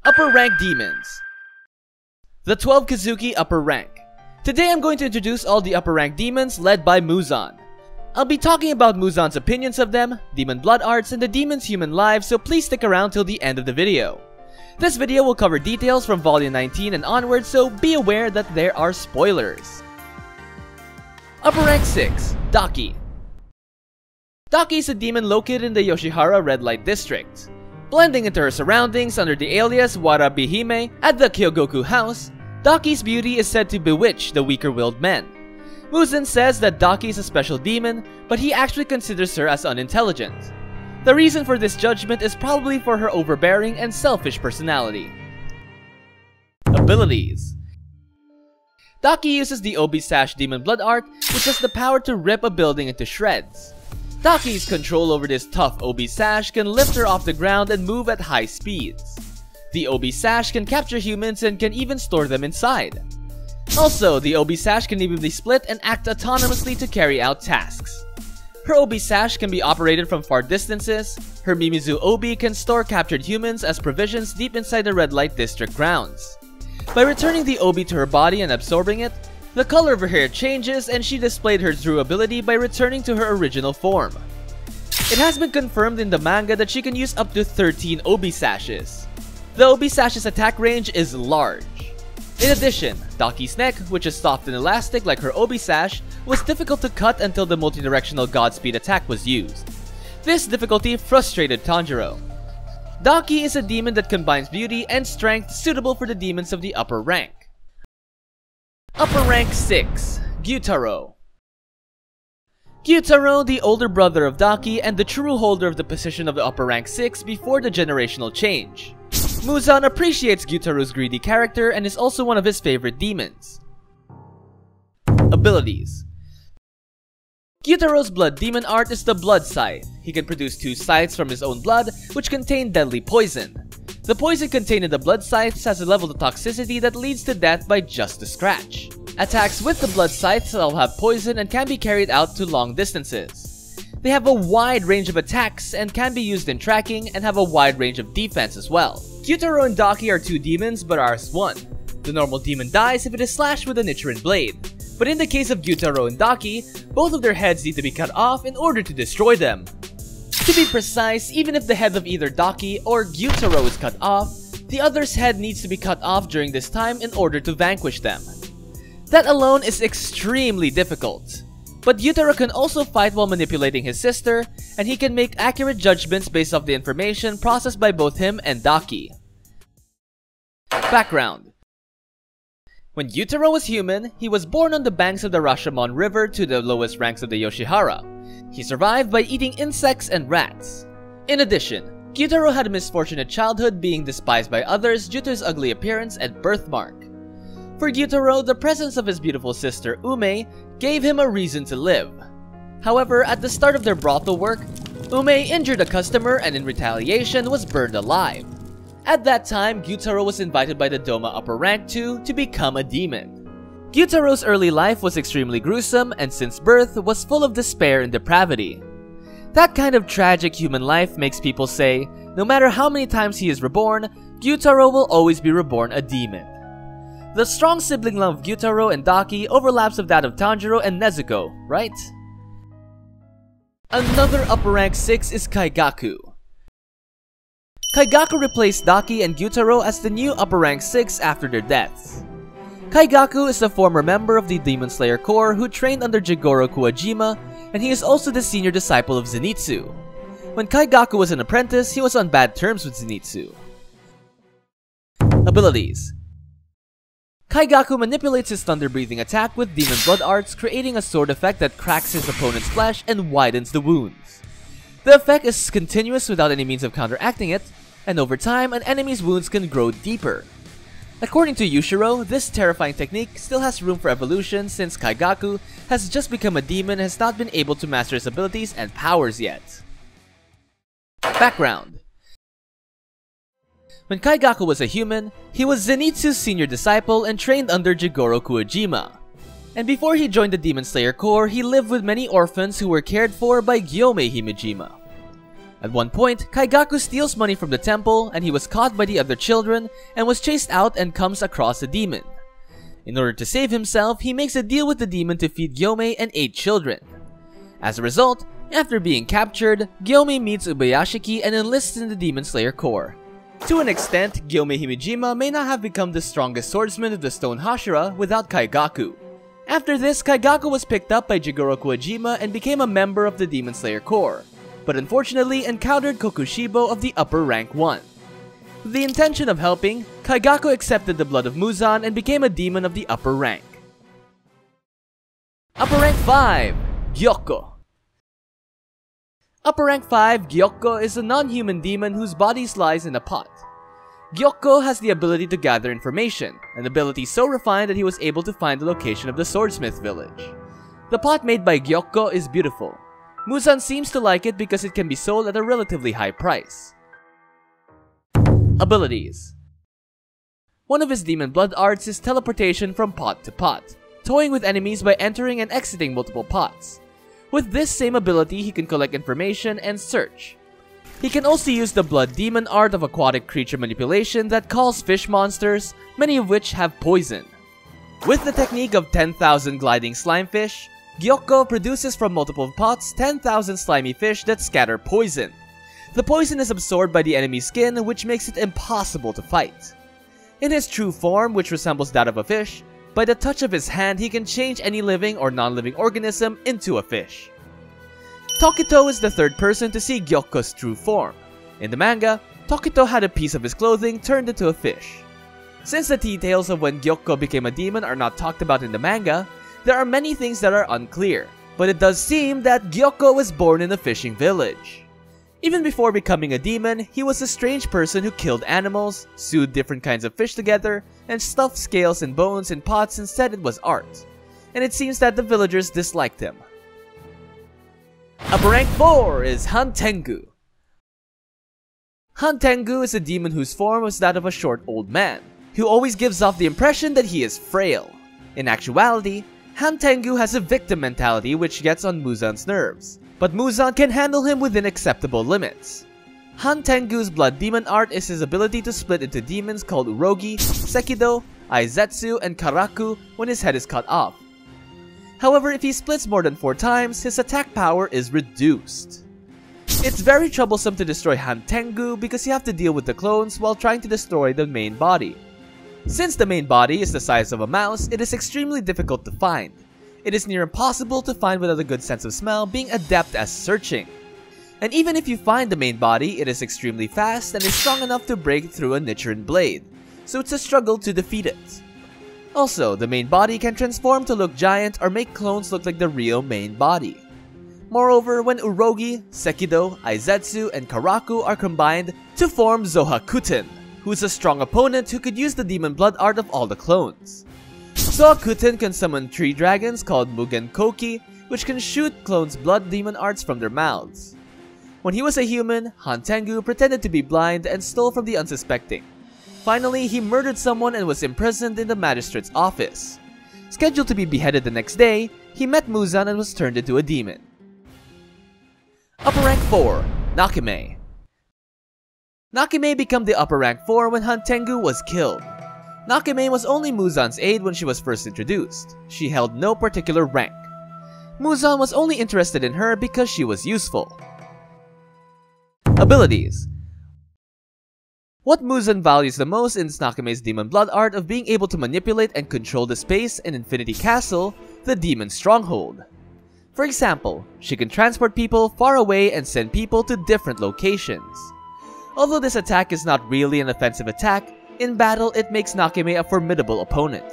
Upper Rank Demons. The 12 Kizuki Upper Rank. Today I'm going to introduce all the upper rank demons led by Muzan. I'll be talking about Muzan's opinions of them, demon blood arts, and the demons' human lives, so please stick around till the end of the video. This video will cover details from volume 19 and onwards, so be aware that there are spoilers. Upper Rank 6, Daki. Daki is a demon located in the Yoshihara Red Light District. Blending into her surroundings under the alias Warabihime at the Kyogoku house, Daki's beauty is said to bewitch the weaker-willed men. Muzan says that Daki is a special demon, but he actually considers her as unintelligent. The reason for this judgment is probably for her overbearing and selfish personality. Abilities. Daki uses the Obi-Sash demon blood art, which has the power to rip a building into shreds. Daki's control over this tough Obi-Sash can lift her off the ground and move at high speeds. The Obi-Sash can capture humans and can even store them inside. Also, the Obi-Sash can even be split and act autonomously to carry out tasks. Her Obi-Sash can be operated from far distances. Her Mimizu Obi can store captured humans as provisions deep inside the Red Light District grounds. By returning the Obi to her body and absorbing it, the color of her hair changes and she displayed her true ability by returning to her original form. It has been confirmed in the manga that she can use up to 13 Obi-Sashes. The Obi-Sash's attack range is large. In addition, Daki's neck, which is soft and elastic like her Obi-Sash, was difficult to cut until the multidirectional Godspeed attack was used. This difficulty frustrated Tanjiro. Daki is a demon that combines beauty and strength suitable for the demons of the upper rank. Upper Rank 6, Gyutaro. Gyutaro, the older brother of Daki and the true holder of the position of the Upper Rank 6 before the generational change. Muzan appreciates Gyutaro's greedy character and is also one of his favorite demons. Abilities. Gyutaro's blood demon art is the Blood Scythe. He can produce 2 scythes from his own blood, which contain deadly poison. The poison contained in the blood scythes has a level of toxicity that leads to death by just a scratch. Attacks with the blood scythes will have poison and can be carried out to long distances. They have a wide range of attacks and can be used in tracking and have a wide range of defense as well. Gyutaro and Daki are 2 demons but are as one. The normal demon dies if it is slashed with a Nichiren blade. But in the case of Gyutaro and Daki, both of their heads need to be cut off in order to destroy them. To be precise, even if the head of either Daki or Gyutaro is cut off, the other's head needs to be cut off during this time in order to vanquish them. That alone is extremely difficult. But Gyutaro can also fight while manipulating his sister, and he can make accurate judgments based off the information processed by both him and Daki. Background. When Gyutaro was human, he was born on the banks of the Rashomon River to the lowest ranks of the Yoshihara. He survived by eating insects and rats. In addition, Gyutaro had a misfortunate childhood, being despised by others due to his ugly appearance and birthmark. For Gyutaro, the presence of his beautiful sister Ume gave him a reason to live. However, at the start of their brothel work, Ume injured a customer and in retaliation was burned alive. At that time, Gyutaro was invited by the Doma Upper Rank 2 to become a demon. Gyutaro's early life was extremely gruesome and since birth was full of despair and depravity. That kind of tragic human life makes people say, no matter how many times he is reborn, Gyutaro will always be reborn a demon. The strong sibling love of Gyutaro and Daki overlaps with that of Tanjiro and Nezuko, right? Another Upper Rank 6 is Kaigaku. Kaigaku replaced Daki and Gyutaro as the new Upper Rank 6 after their deaths. Kaigaku is a former member of the Demon Slayer Corps who trained under Jigoro Kuwajima, and he is also the senior disciple of Zenitsu. When Kaigaku was an apprentice, he was on bad terms with Zenitsu. Abilities. Kaigaku manipulates his thunder-breathing attack with demon blood arts, creating a sword effect that cracks his opponent's flesh and widens the wounds. The effect is continuous without any means of counteracting it, and over time, an enemy's wounds can grow deeper. According to Yushiro, this terrifying technique still has room for evolution since Kaigaku has just become a demon and has not been able to master his abilities and powers yet. Background. When Kaigaku was a human, he was Zenitsu's senior disciple and trained under Jigoro Kuwajima. And before he joined the Demon Slayer Corps, he lived with many orphans who were cared for by Gyome Himejima. At one point, Kaigaku steals money from the temple and he was caught by the other children and was chased out and comes across a demon. In order to save himself, he makes a deal with the demon to feed Gyomei and 8 children. As a result, after being captured, Gyomei meets Ubayashiki and enlists in the Demon Slayer Corps. To an extent, Gyomei Himejima may not have become the strongest swordsman of the Stone Hashira without Kaigaku. After this, Kaigaku was picked up by Jigoro Kuwajima and became a member of the Demon Slayer Corps, but unfortunately encountered Kokushibo of the Upper Rank 1. With the intention of helping, Kaigaku accepted the blood of Muzan and became a demon of the upper rank. Upper Rank 5, Gyokko. Upper Rank 5, Gyokko is a non-human demon whose body lies in a pot. Gyokko has the ability to gather information, an ability so refined that he was able to find the location of the swordsmith village. The pot made by Gyokko is beautiful. Muzan seems to like it because it can be sold at a relatively high price. Abilities. One of his demon blood arts is teleportation from pot to pot, toying with enemies by entering and exiting multiple pots. With this same ability, he can collect information and search. He can also use the blood demon art of aquatic creature manipulation that calls fish monsters, many of which have poison. With the technique of 10,000 gliding slime fish, Gyokko produces from multiple pots 10,000 slimy fish that scatter poison. The poison is absorbed by the enemy's skin, which makes it impossible to fight. In his true form, which resembles that of a fish, by the touch of his hand he can change any living or non-living organism into a fish. Tokito is the third person to see Gyokko's true form. In the manga, Tokito had a piece of his clothing turned into a fish. Since the details of when Gyokko became a demon are not talked about in the manga, there are many things that are unclear, but it does seem that Gyokko was born in a fishing village. Even before becoming a demon, he was a strange person who killed animals, sewed different kinds of fish together, and stuffed scales and bones in pots and said it was art. And it seems that the villagers disliked him. Upper Rank 4 is Hantengu. Hantengu is a demon whose form was that of a short old man, who always gives off the impression that he is frail. In actuality, Hantengu has a victim mentality which gets on Muzan's nerves, but Muzan can handle him within acceptable limits. Hantengu's blood demon art is his ability to split into demons called Urogi, Sekido, Aizetsu, and Karaku when his head is cut off. However, if he splits more than 4 times, his attack power is reduced. It's very troublesome to destroy Hantengu because you have to deal with the clones while trying to destroy the main body. Since the main body is the size of a mouse, it is extremely difficult to find. It is near impossible to find without a good sense of smell, being adept at searching. And even if you find the main body, it is extremely fast and is strong enough to break through a Nichiren blade, so it's a struggle to defeat it. Also, the main body can transform to look giant or make clones look like the real main body. Moreover, when Urogi, Sekido, Aizetsu, and Karaku are combined to form Zohakuten, who is a strong opponent who could use the demon blood art of all the clones. Zohakuten can summon tree dragons called Mugen Koki, which can shoot clones' blood demon arts from their mouths. When he was a human, Hantengu pretended to be blind and stole from the unsuspecting. Finally, he murdered someone and was imprisoned in the magistrate's office. Scheduled to be beheaded the next day, he met Muzan and was turned into a demon. Upper Rank 4, Nakime. Nakime became the Upper Rank 4 when Hantengu was killed. Nakime was only Muzan's aide when she was first introduced. She held no particular rank. Muzan was only interested in her because she was useful. Abilities. What Muzan values the most is Nakime's demon blood art of being able to manipulate and control the space in Infinity Castle, the demon stronghold. For example, she can transport people far away and send people to different locations. Although this attack is not really an offensive attack, in battle it makes Nakime a formidable opponent.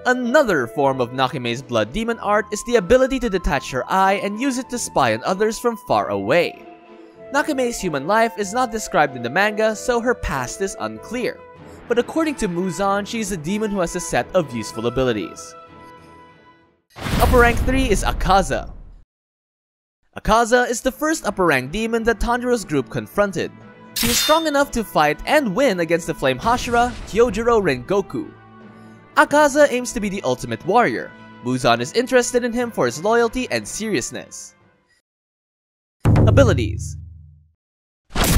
Another form of Nakime's blood demon art is the ability to detach her eye and use it to spy on others from far away. Nakime's human life is not described in the manga, so her past is unclear. But according to Muzan, she is a demon who has a set of useful abilities. Upper Rank 3 is Akaza. Akaza is the first upper rank demon that Tanjiro's group confronted. He is strong enough to fight and win against the Flame Hashira, Kyojuro Rengoku. Akaza aims to be the ultimate warrior. Muzan is interested in him for his loyalty and seriousness. Abilities.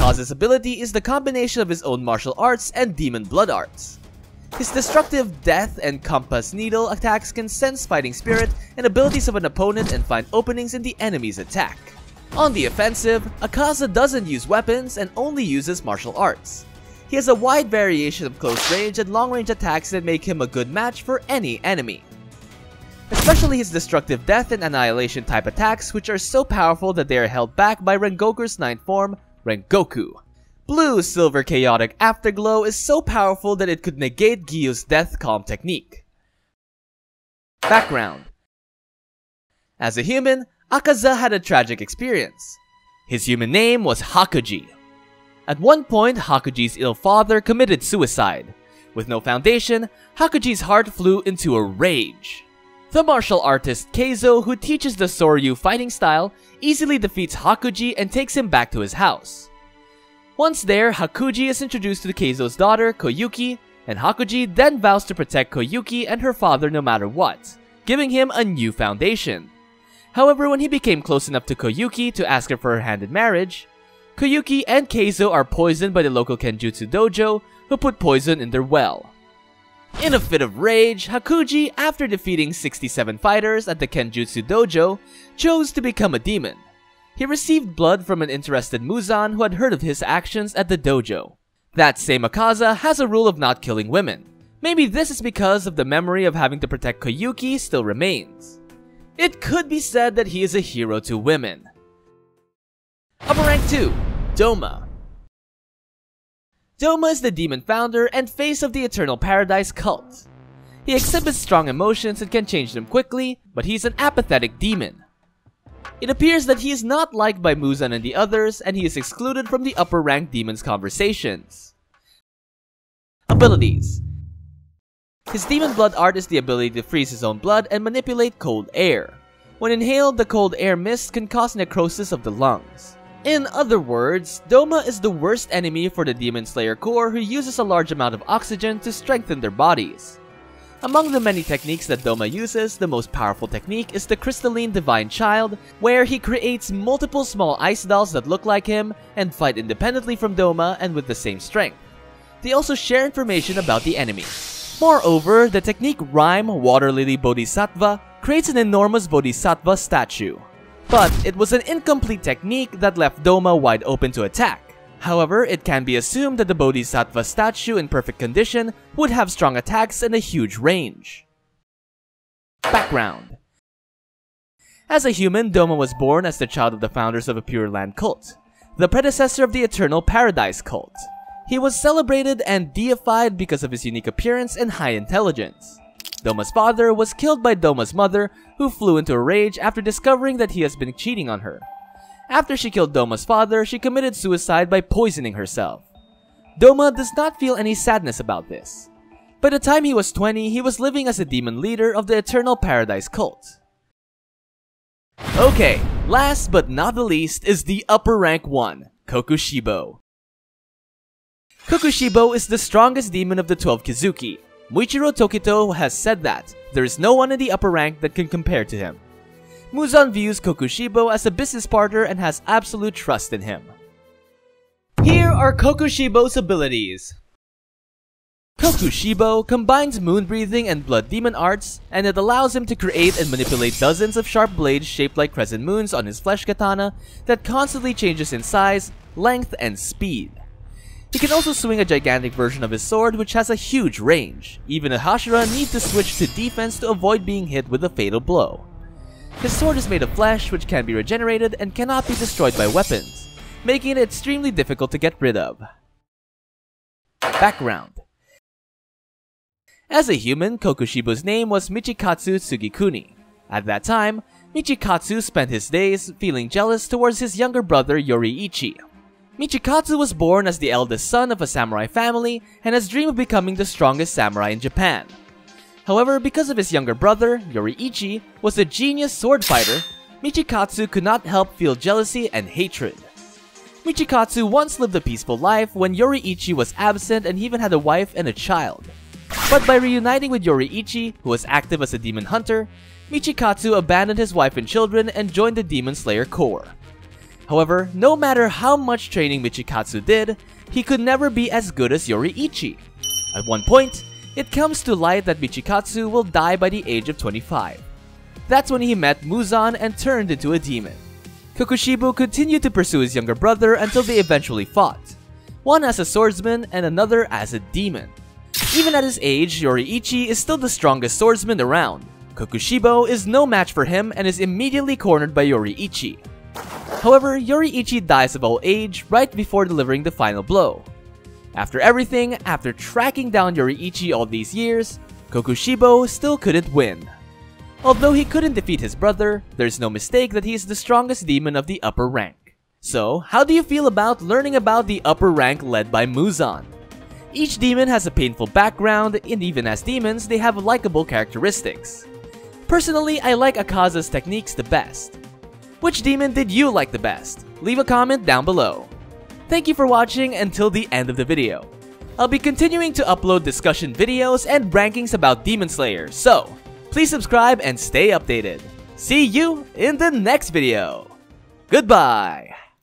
Akaza's ability is the combination of his own martial arts and demon blood arts. His destructive death and compass needle attacks can sense fighting spirit and abilities of an opponent and find openings in the enemy's attack. On the offensive, Akaza doesn't use weapons and only uses martial arts. He has a wide variation of close range and long range attacks that make him a good match for any enemy. Especially his destructive death and annihilation type attacks, which are so powerful that they are held back by Rengoku's 9th form, Rengoku. Blue Silver Chaotic Afterglow is so powerful that it could negate Gyu's Death Calm technique. Background. As a human, Akaza had a tragic experience. His human name was Hakuji. At one point, Hakuji's ill father committed suicide. With no foundation, Hakuji's heart flew into a rage. The martial artist Keizo, who teaches the Soryu fighting style, easily defeats Hakuji and takes him back to his house. Once there, Hakuji is introduced to Keizo's daughter, Koyuki, and Hakuji then vows to protect Koyuki and her father no matter what, giving him a new foundation. However, when he became close enough to Koyuki to ask her for her hand in marriage, Koyuki and Keizo are poisoned by the local Kenjutsu dojo, who put poison in their well. In a fit of rage, Hakuji, after defeating 67 fighters at the Kenjutsu dojo, chose to become a demon. He received blood from an interested Muzan who had heard of his actions at the dojo. That same Akaza has a rule of not killing women. Maybe this is because of the memory of having to protect Koyuki still remains. It could be said that he is a hero to women. Upper rank 2, Doma. Doma is the demon founder and face of the Eternal Paradise cult. He exhibits strong emotions and can change them quickly, but he's an apathetic demon. It appears that he is not liked by Muzan and the others, and he is excluded from the upper rank demons' conversations. Abilities. His demon blood art is the ability to freeze his own blood and manipulate cold air. When inhaled, the cold air mist can cause necrosis of the lungs. In other words, Doma is the worst enemy for the Demon Slayer Corps, who uses a large amount of oxygen to strengthen their bodies. Among the many techniques that Doma uses, the most powerful technique is the Crystalline Divine Child, where he creates multiple small ice dolls that look like him and fight independently from Doma and with the same strength. They also share information about the enemy. Moreover, the technique Rhyme Water Lily Bodhisattva creates an enormous Bodhisattva statue. But it was an incomplete technique that left Doma wide open to attack. However, it can be assumed that the Bodhisattva statue in perfect condition would have strong attacks and a huge range. Background. As a human, Doma was born as the child of the founders of a Pure Land cult, the predecessor of the Eternal Paradise cult. He was celebrated and deified because of his unique appearance and high intelligence. Doma's father was killed by Doma's mother, who flew into a rage after discovering that he has been cheating on her. After she killed Doma's father, she committed suicide by poisoning herself. Doma does not feel any sadness about this. By the time he was 20, he was living as a demon leader of the Eternal Paradise cult. Okay, last but not the least is the upper rank one, Kokushibo. Kokushibo is the strongest demon of the 12 Kizuki. Muichiro Tokito has said that there is no one in the upper rank that can compare to him. Muzan views Kokushibo as a business partner and has absolute trust in him. Here are Kokushibo's abilities. Kokushibo combines moon breathing and blood demon arts, and it allows him to create and manipulate dozens of sharp blades shaped like crescent moons on his flesh katana that constantly changes in size, length, and speed. He can also swing a gigantic version of his sword which has a huge range. Even a Hashira needs to switch to defense to avoid being hit with a fatal blow. His sword is made of flesh which can be regenerated and cannot be destroyed by weapons, making it extremely difficult to get rid of. Background. As a human, Kokushibo's name was Michikatsu Tsugikuni. At that time, Michikatsu spent his days feeling jealous towards his younger brother Yoriichi. Michikatsu was born as the eldest son of a samurai family and has dreamed of becoming the strongest samurai in Japan. However, because of his younger brother, Yoriichi was a genius sword fighter, Michikatsu could not help feel jealousy and hatred. Michikatsu once lived a peaceful life when Yoriichi was absent and he even had a wife and a child. But by reuniting with Yoriichi, who was active as a demon hunter, Michikatsu abandoned his wife and children and joined the Demon Slayer Corps. However, no matter how much training Michikatsu did, he could never be as good as Yoriichi. At one point, it comes to light that Michikatsu will die by the age of 25. That's when he met Muzan and turned into a demon. Kokushibo continued to pursue his younger brother until they eventually fought, one as a swordsman and another as a demon. Even at his age, Yoriichi is still the strongest swordsman around. Kokushibo is no match for him and is immediately cornered by Yoriichi. However, Yoriichi dies of old age right before delivering the final blow. After everything, after tracking down Yoriichi all these years, Kokushibo still couldn't win. Although he couldn't defeat his brother, there's no mistake that he is the strongest demon of the upper rank. So, how do you feel about learning about the upper rank led by Muzan? Each demon has a painful background, and even as demons, they have likable characteristics. Personally, I like Akaza's techniques the best. Which demon did you like the best? Leave a comment down below. Thank you for watching until the end of the video. I'll be continuing to upload discussion videos and rankings about Demon Slayer, so please subscribe and stay updated. See you in the next video. Goodbye!